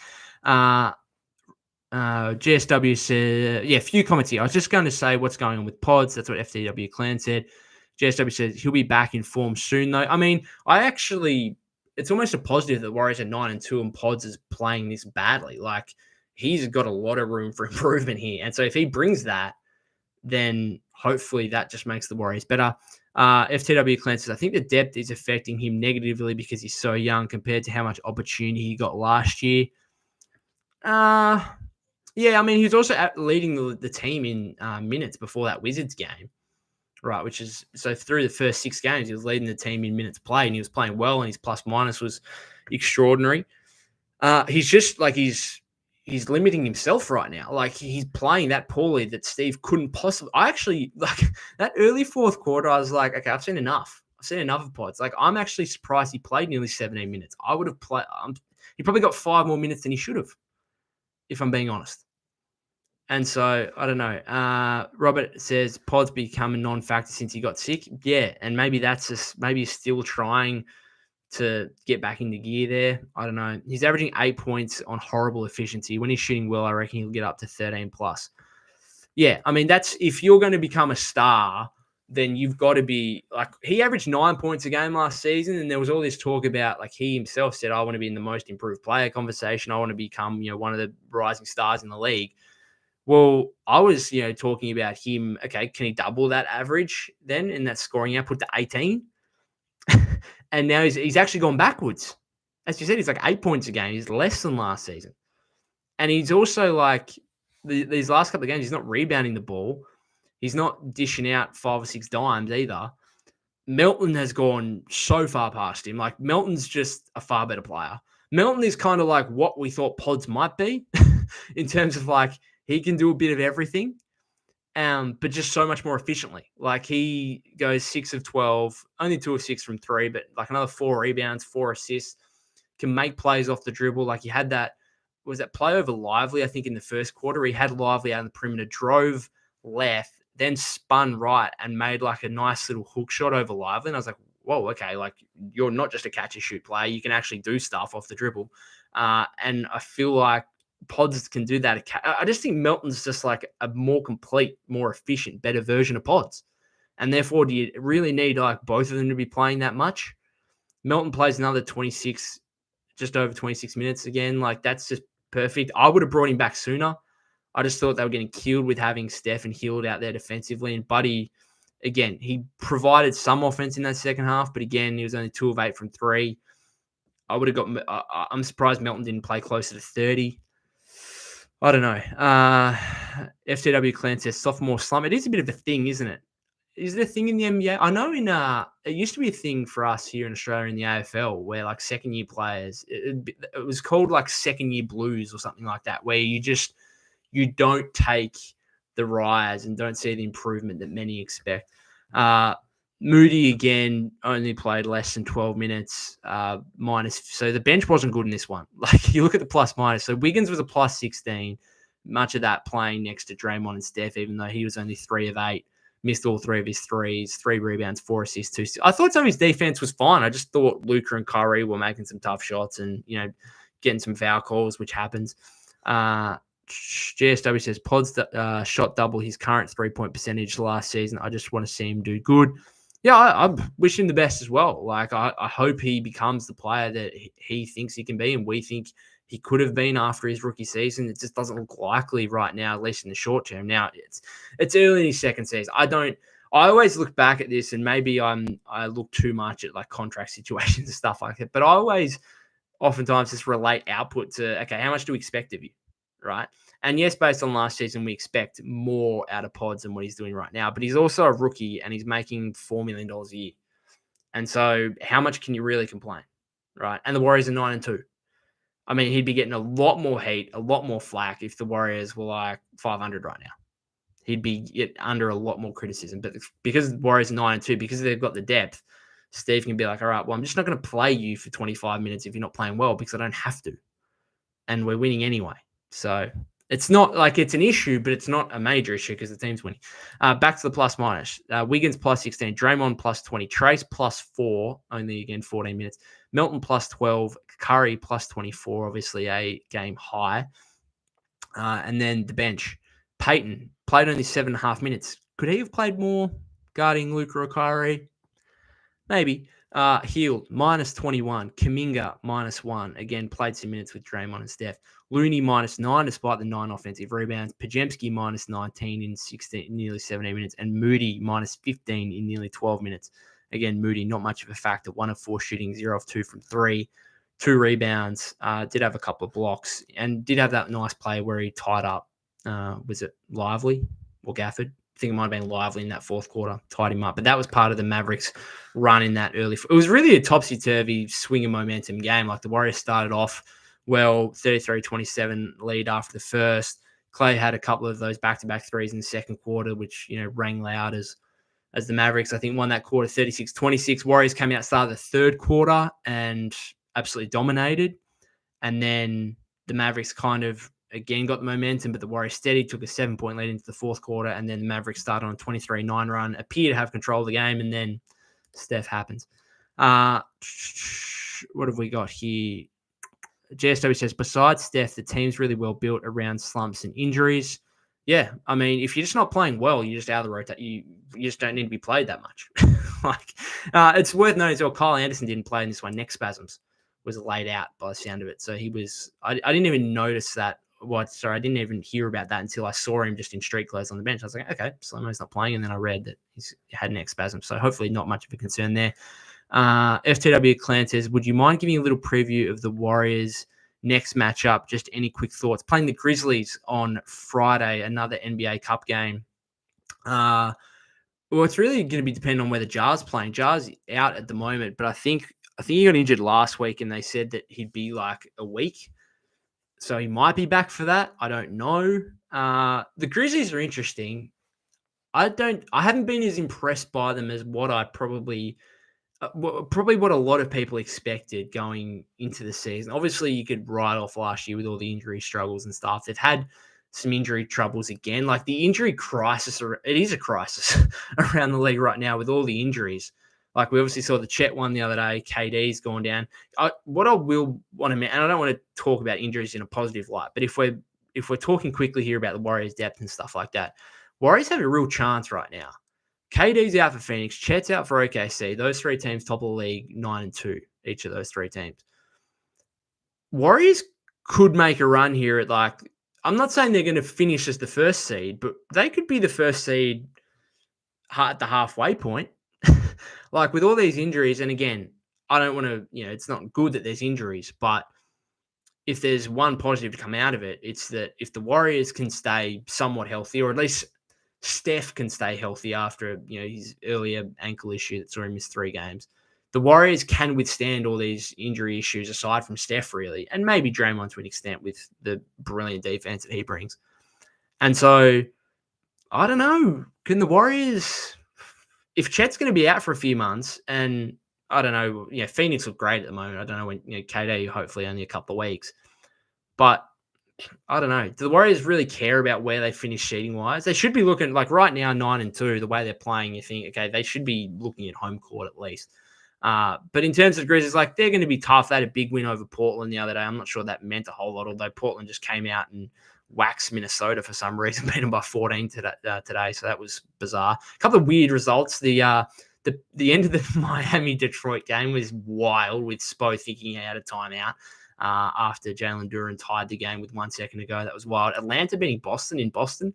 GSW said, a few comments here. I was just going to say what's going on with Pods. That's what FTW Clan said. GSW says he'll be back in form soon, though. I mean, it's almost a positive that Warriors are 9-2 and Pods is playing this badly. Like, he's got a lot of room for improvement here. And so if he brings that, then hopefully that just makes the Warriors better. FTW Clan says, I think the depth is affecting him negatively because he's so young compared to how much opportunity he got last year. I mean, he was also leading the team in minutes before that Wizards game, right? Which is, so through the first 6 games, he was leading the team in minutes played, and he was playing well, and his plus minus was extraordinary. He's just like, he's limiting himself right now. Like, he's playing that poorly that Steve couldn't possibly. I actually, like, that early fourth quarter, I was like, okay, I've seen enough. I've seen enough of Pods. Like, I'm actually surprised he played nearly 17 minutes. I would have played. He probably got 5 more minutes than he should have, if I'm being honest. And so, I don't know. Robert says Pod's become a non-factor since he got sick. Yeah, and maybe maybe he's still trying to get back into gear there. I don't know. He's averaging 8 points on horrible efficiency. When he's shooting well, I reckon he'll get up to 13 plus. Yeah, I mean, that's, if you're going to become a star, then you've got to be, like, he averaged 9 points a game last season, and there was all this talk about, like, he himself said, I want to be in the most improved player conversation. I want to become, one of the rising stars in the league. Well, I was, talking about him. Okay, can he double that average then in that scoring output to 18? And now he's actually gone backwards. As you said, he's like 8 points a game. He's less than last season. And he's also like these last couple of games, he's not rebounding the ball. He's not dishing out 5 or 6 dimes either. Melton has gone so far past him. Like, Melton's just a far better player. Melton is kind of like what we thought Pods might be in terms of like he can do a bit of everything, but just so much more efficiently. Like, he goes 6 of 12, only 2 of 6 from 3, but like another 4 rebounds, 4 assists, can make plays off the dribble. Like, he had that play over Lively, I think, in the first quarter. He had Lively out on the perimeter, drove left, then spun right and made like a nice little hook shot over Lively. And I was like, whoa, okay, like, you're not just a catch and shoot player. You can actually do stuff off the dribble. And I feel like Pods can do that. I just think Melton's just like a more complete, more efficient, better version of Pods. And therefore, do you really need like both of them to be playing that much? Melton plays another 26, just over 26 minutes again. Like, that's just perfect. I would have brought him back sooner. I just thought they were getting killed with having Steph and Hield out there defensively. And Buddy, again, he provided some offense in that second half, but again, he was only 2 of 8 from 3. I would have got. I'm surprised Melton didn't play closer to 30. I don't know. FTW Clan says sophomore slump. It is a bit of a thing, isn't it? Is it a thing in the NBA? I know it used to be a thing for us here in Australia in the AFL where like second year players, it was called like second year blues or something like that, where you don't take the rise and don't see the improvement that many expect. Moody, again, only played less than 12 minutes, minus. So the bench wasn't good in this one. Like, you look at the plus minus. So Wiggins was a plus 16, much of that playing next to Draymond and Steph, even though he was only 3 of 8, missed all 3 of his threes, 3 rebounds, 4 assists, 2 steals. I thought some of his defense was fine. I just thought Luka and Curry were making some tough shots and, getting some foul calls, which happens. GSW says Pods shot double his current 3-point percentage last season. I just want to see him do good. Yeah, I wish him the best as well. Like, I hope he becomes the player that he thinks he can be and we think he could have been after his rookie season. It just doesn't look likely right now, at least in the short term. Now, it's early in his second season. I always look back at this, and maybe I look too much at like contract situations and stuff like that. But I always oftentimes just relate output to, okay, how much do we expect of you, right? And yes, based on last season, we expect more out of Pods than what he's doing right now. But he's also a rookie, and he's making $4 million a year. And so how much can you really complain, right? And the Warriors are 9-2. I mean, he'd be getting a lot more heat, a lot more flack if the Warriors were like 500 right now. He'd be under a lot more criticism. But because the Warriors are 9-2, because they've got the depth, Steve can be like, all right, well, I'm just not going to play you for 25 minutes if you're not playing well because I don't have to. And we're winning anyway. So it's not like it's an issue, but it's not a major issue because the team's winning. Back to the plus minus. Wiggins plus 16, Draymond plus 20, Trace plus 4, only again 14 minutes. Melton plus 12, Curry plus 24, obviously a game high. And then the bench. Peyton played only 7.5 minutes. Could he have played more guarding Luka or Kyrie? Maybe. Hield, minus 21. Kuminga, minus 1. Again, played some minutes with Draymond and Steph. Looney, minus 9, despite the 9 offensive rebounds. Pajemski, minus 19 in nearly 17 minutes. And Moody, minus 15 in nearly 12 minutes. Again, Moody, not much of a factor. 1 of 4 shooting, 0 of 2 from 3. 2 rebounds. Did have a couple of blocks. And did have that nice play where he tied up. Was it Lively or Gafford? I think it might have been Lively in that fourth quarter, tied him up. But that was part of the Mavericks run in that early. It was really a topsy-turvy swing of momentum game. Like, the Warriors started off well, 33-27 lead after the first. Klay had a couple of those back-to-back threes in the second quarter, which, rang loud as the Mavericks, I think, won that quarter 36-26. Warriors came out, started the third quarter and absolutely dominated. And then the Mavericks kind of again got the momentum, but the Warriors steady, took a 7-point lead into the fourth quarter, and then the Mavericks started on a 23-9 run, appear to have control of the game, and then Steph happens. What have we got here? JSW says, besides Steph, the team's really well built around slumps and injuries. Yeah, I mean, if you're just not playing well, you're just out of the rotation. You just don't need to be played that much. It's worth noting as well, Kyle Anderson didn't play in this one. Neck spasms was laid out by the sound of it. So he was – I didn't even notice that sorry, I didn't even hear about that until I saw him just in street clothes on the bench. I was like, okay, Slomo's not playing. And then I read that he's had neck spasm. So hopefully not much of a concern there. FTW Clan says, would you mind giving a little preview of the Warriors' next matchup? Just any quick thoughts. Playing the Grizzlies on Friday, another NBA Cup game. Well, it's really going to be dependent on whether Jar's playing. Jar's out at the moment, but I think he got injured last week, and they said that he'd be like a week. So he might be back for that. I don't know. The Grizzlies are interesting. I haven't been as impressed by them as what I probably what a lot of people expected going into the season. Obviously, you could write off last year with all the injury struggles and stuff. They've had some injury troubles again. Like the injury crisis, it is a crisis around the league right now with all the injuries. Like we obviously saw the Chet one the other day. KD's gone down. What I will want to, and I don't want to talk about injuries in a positive light, but if we're talking quickly here about the Warriors' depth and stuff like that, Warriors have a real chance right now. KD's out for Phoenix. Chet's out for OKC. Those three teams top of the league, 9-2, each of those three teams. Warriors could make a run here at I'm not saying they're going to finish as the first seed, but they could be the first seed at the halfway point. Like with all these injuries, and again, I don't want to, it's not good that there's injuries, but if there's one positive to come out of it, it's that if the Warriors can stay somewhat healthy, or at least Steph can stay healthy after his earlier ankle issue that saw him miss 3 games, the Warriors can withstand all these injury issues aside from Steph, really, and maybe Draymond to an extent with the brilliant defense that he brings. And so, I don't know, can the Warriors, if Chet's going to be out for a few months, and I don't know, Phoenix look great at the moment. I don't know when, KD hopefully only a couple of weeks, but I don't know. Do the Warriors really care about where they finish seeding wise? They should be looking like right now 9-2. The way they're playing, you think, okay, they should be looking at home court at least. But in terms of the Grizzlies, they're going to be tough. They had a big win over Portland the other day. I'm not sure that meant a whole lot, although Portland just came out and waxed Minnesota for some reason, beat them by 14 today. So that was bizarre. A couple of weird results. The end of the Miami-Detroit game was wild with Spo thinking he had a timeout. After Jalen Duren tied the game with 1 second to go. That was wild. Atlanta beating Boston in Boston.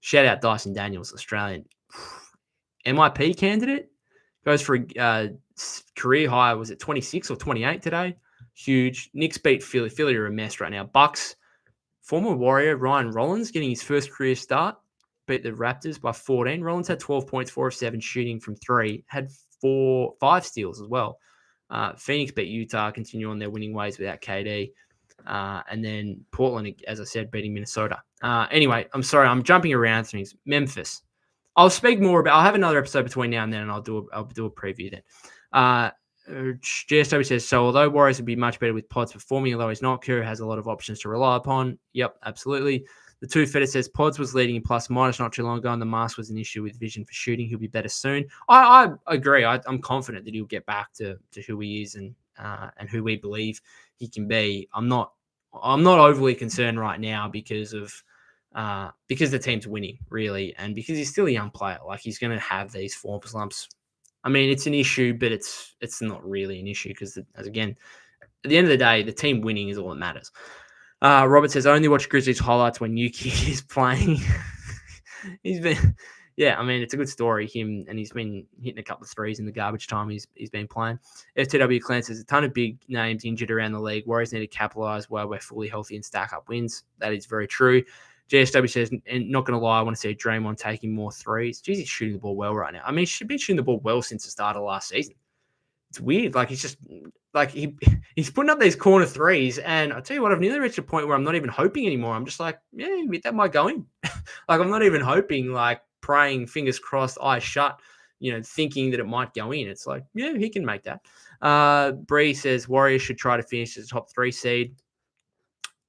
Shout out Dyson Daniels, Australian. MIP candidate. Goes for a career high. Was it 26 or 28 today? Huge. Knicks beat Philly. Philly are a mess right now. Bucks, former Warrior Ryan Rollins getting his first career start. Beat the Raptors by 14. Rollins had 12 points, 4 of 7 shooting from 3. Had 5 steals as well. Phoenix beat Utah, continue on their winning ways without KD. And then Portland, as I said, beating Minnesota. Anyway, I'm sorry, I'm jumping around things. Memphis. I'll speak more about. I'll have another episode between now and then, and I'll do a preview then. JSW says, so although Warriors would be much better with Pods performing, although he's not, Curry has a lot of options to rely upon. Yep, absolutely. The Two Feta says Pods was leading in plus minus not too long ago, and the mask was an issue with vision for shooting. He'll be better soon. I agree. I'm confident that he'll get back to who he is and who we believe he can be. I'm not overly concerned right now because the team's winning, really, and because he's still a young player. Like he's going to have these form slumps. I mean, it's an issue, but it's not really an issue because, again, at the end of the day, the team winning is all that matters. Robert says, I only watch Grizzlies highlights when Yuki is playing. He's been, I mean, it's a good story, him, and he's been hitting a couple of threes in the garbage time he's been playing. FTW Clan says, a ton of big names injured around the league. Warriors need to capitalize while we're fully healthy and stack up wins. That is very true. JSW says, and not going to lie, I want to see Draymond taking more threes. Jeez, he's shooting the ball well right now. I mean, he should be shooting the ball well since the start of last season. It's weird. Like, he's just, like, he's putting up these corner threes, and I tell you what, I've nearly reached a point where I'm not even hoping anymore. I'm just like, that might go in. Like, I'm not even hoping, like, praying, fingers crossed, eyes shut, thinking that it might go in. It's like, he can make that. Bree says, Warriors should try to finish as a top 3 seed.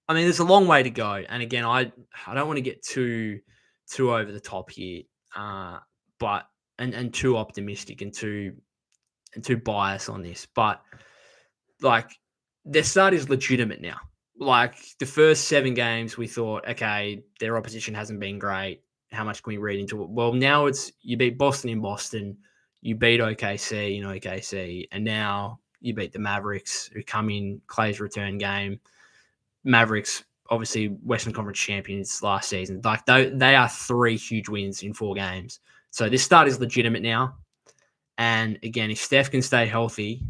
I mean, there's a long way to go. And again, I don't want to get too over the top here, but too optimistic and too biased on this. But like, their start is legitimate now. Like the first 7 games, we thought, okay, their opposition hasn't been great. How much can we read into it? Well, now it's you beat Boston in Boston, you beat OKC in OKC, and now you beat the Mavericks, who come in Klay's return game. Mavericks obviously Western Conference champions last season. Like they are 3 huge wins in 4 games. So this start is legitimate now. And again, if Steph can stay healthy,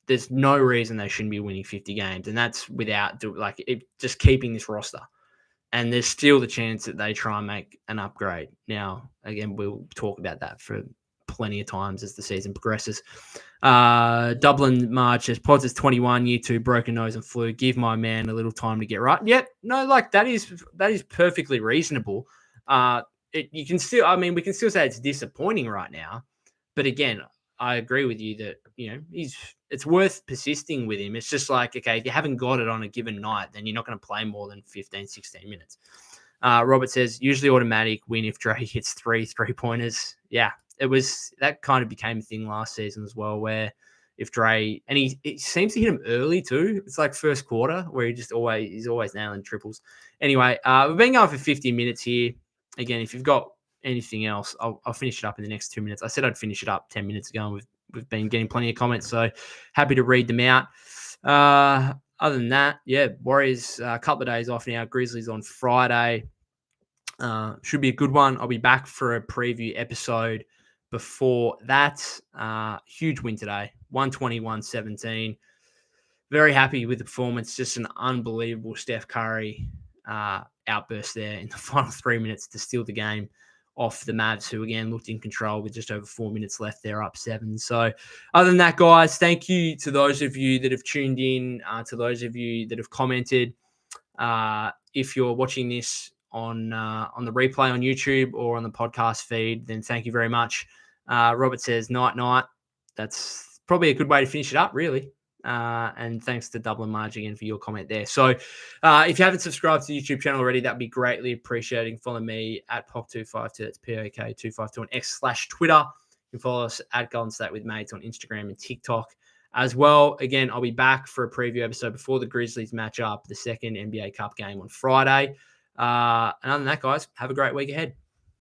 there's no reason they shouldn't be winning 50 games. And that's without just keeping this roster. And there's still the chance that they try and make an upgrade. Now, again, we'll talk about that for plenty of times as the season progresses. Dublin March says, Pods is 21, year 2, broken nose and flu. Give my man a little time to get right. Yep, no, like that is perfectly reasonable. We can still say it's disappointing right now. But again, I agree with you that, it's worth persisting with him. It's just like, okay, if you haven't got it on a given night, then you're not going to play more than 15, 16 minutes. Robert says, usually automatic win if Dre hits 3 3-pointers. Yeah, that kind of became a thing last season as well, where if Dre, and he seems to hit him early too. It's like first quarter where he's always nailing triples. Anyway, we've been going for 50 minutes here. Again, if you've got anything else, I'll finish it up in the next 2 minutes. I said I'd finish it up 10 minutes ago, and we've been getting plenty of comments, so happy to read them out. Other than that, yeah, Warriors a couple of days off now. Grizzlies on Friday. Should be a good one. I'll be back for a preview episode before that. Huge win today, 120-117. Very happy with the performance. Just an unbelievable Steph Curry outburst there in the final 3 minutes to steal the game off the Mavs, who again looked in control with just over 4 minutes left. They're up 7. So other than that, guys, thank you to those of you that have tuned in, to those of you that have commented. If you're watching this on the replay on YouTube or on the podcast feed, then thank you very much. Robert says, night. That's probably a good way to finish it up, really. And thanks to Dublin Marge again for your comment there. So if you haven't subscribed to the YouTube channel already, that'd be greatly appreciated. Follow me at POK252. That's POK252 on X/Twitter. You can follow us at Golden State with Mates on Instagram and TikTok as well. Again, I'll be back for a preview episode before the Grizzlies match up the second NBA Cup game on Friday. And other than that, guys, have a great week ahead.